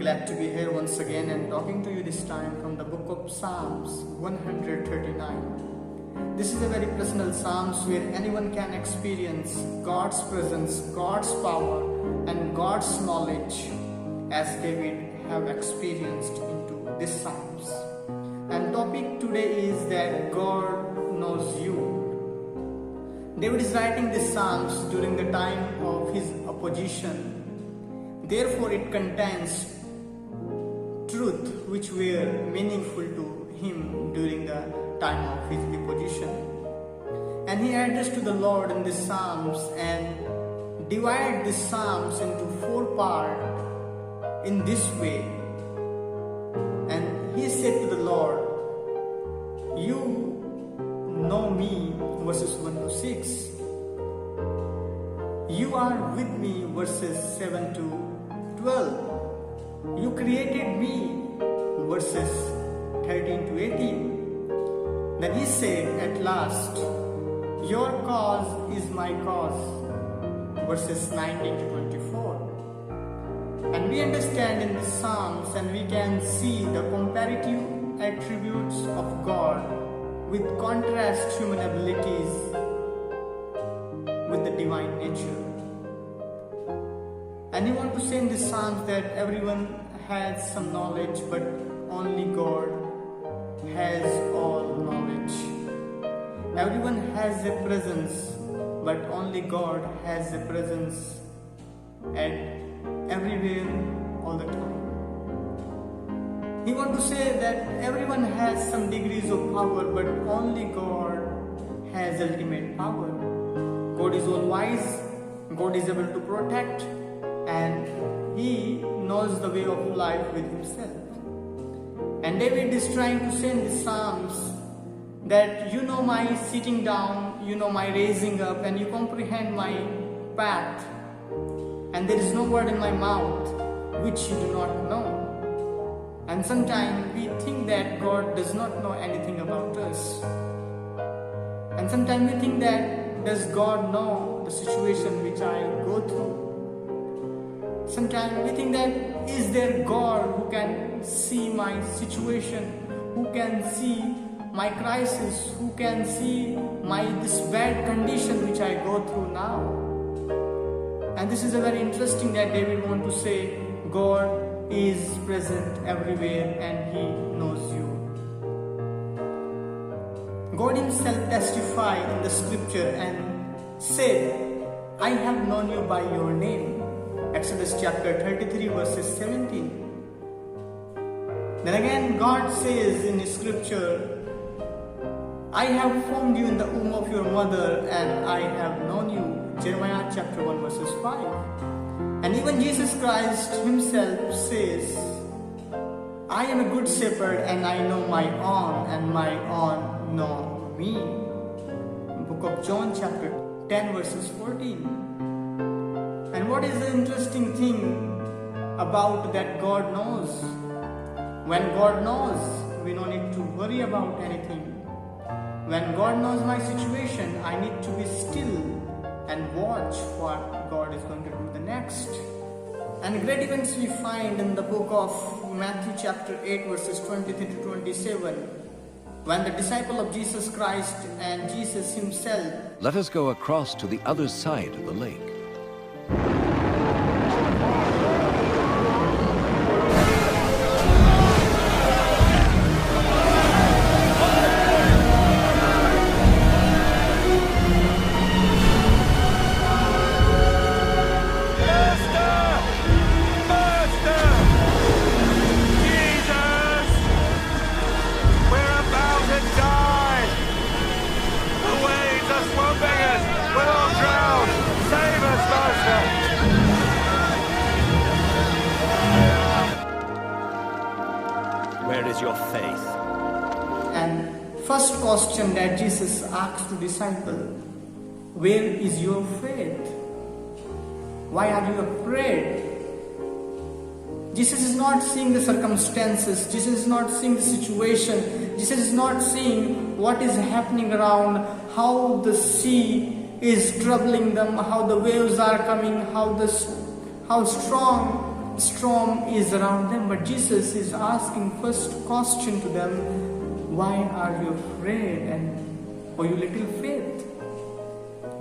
glad to be here once again and talking to you this time from the book of Psalms 139. This is a very personal Psalms where anyone can experience God's presence, God's power and God's knowledge as David have experienced into this Psalms. And topic today is that God knows you. David is writing this Psalms during the time of his opposition. Therefore, it contains truth which were meaningful to him during the time of his opposition. And he addressed to the Lord in this Psalms and divided this Psalms into 4 parts in this way. And he said to the Lord, "You know me," verses 1 to 6. "You are with me," verses 7 to 12. "You created me," verses 13 to 18. Then he said at last, "Your cause is my cause," verses 19 to 24. And we understand in the Psalms and we can see the comparative attributes of God with contrast human abilities with the divine nature. And you want to say in this Psalms that everyone has some knowledge, but only God has all knowledge. Everyone has a presence, but only God has a presence at everywhere, all the time. He want to say that everyone has some degrees of power, but only God has ultimate power. God is all wise, God is able to protect, and He knows the way of life with Himself. And David is trying to say in the Psalms that you know my sitting down, you know my raising up, and you comprehend my path. And there is no word in my mouth which you do not know. And sometimes we think that God does not know anything about us. And sometimes we think that does God know the situation which I go through? Sometimes we think that is there God who can see my situation, who can see my crisis, who can see this bad condition which I go through now? And this is a very interesting that David want to say God is present everywhere and He knows you. God Himself testified in the scripture and said, "I have known you by your name." Exodus chapter 33 verses 17. Then again God says in His scripture, "I have formed you in the womb of your mother and I have known you." Jeremiah chapter 1 verses 5. And even Jesus Christ Himself says, "I am a good shepherd and I know my own and my own know me." Book of John chapter 10 verses 14. And what is the interesting thing about that God knows? When God knows, we don't need to worry about anything. When God knows my situation, I need to be still and watch what God is going to do the next. And great events we find in the book of Matthew chapter 8 verses 23 to 27, when the disciple of Jesus Christ and Jesus Himself. Let us go across to the other side of the lake. Where is your faith? And first question that Jesus asked to disciple, where is your faith? Why are you afraid? Jesus is not seeing the circumstances. Jesus is not seeing the situation. Jesus is not seeing what is happening around, how the sea is troubling them, how the waves are coming, how strong storm is around them, but Jesus is asking first question to them, why are you afraid and oh you little faith?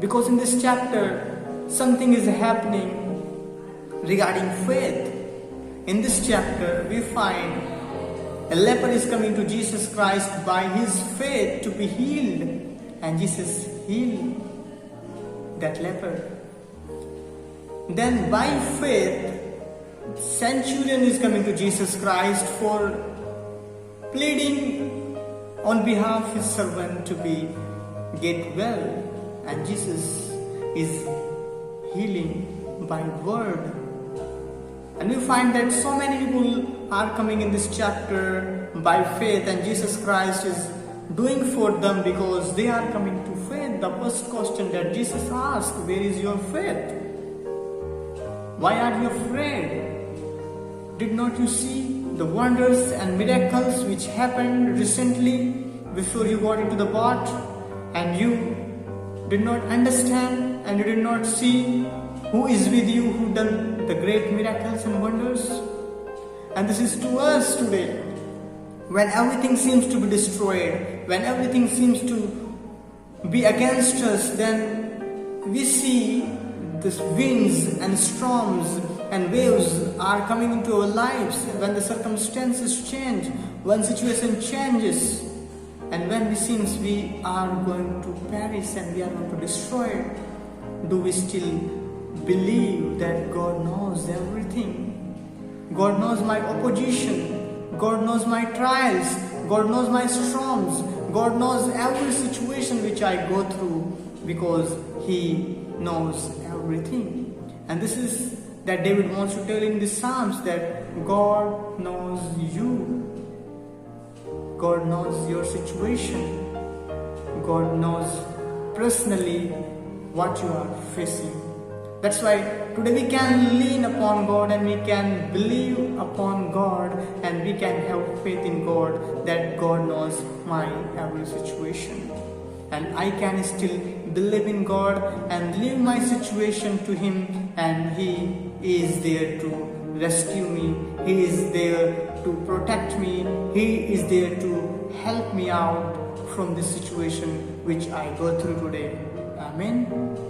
Because in this chapter something is happening regarding faith. In this chapter we find a leper is coming to Jesus Christ by his faith to be healed, and Jesus healed that leper. Then by faith, centurion is coming to Jesus Christ for pleading on behalf of his servant to be get well, and Jesus is healing by word. And we find that so many people are coming in this chapter by faith, and Jesus Christ is doing for them because they are coming to faith. The first question that Jesus asked, where is your faith? Why are you afraid? Did not you see the wonders and miracles which happened recently before you got into the boat, and you did not understand and you did not see who is with you, who done the great miracles and wonders? And this is to us today. When everything seems to be destroyed, when everything seems to be against us, then we see these winds and storms and waves are coming into our lives. When the circumstances change, when situation changes, and when it seems we are going to perish and we are going to destroy, do we still believe that God knows everything? God knows my opposition, God knows my trials, God knows my storms, God knows every situation which I go through, because He knows everything. And this is that David wants to tell in the Psalms, that God knows you, God knows your situation, God knows personally what you are facing. That's why today we can lean upon God and we can believe upon God and we can have faith in God, that God knows my every situation. And I can still believe in God and leave my situation to Him, and He is there to rescue me, He is there to protect me, He is there to help me out from this situation which I go through today. Amen.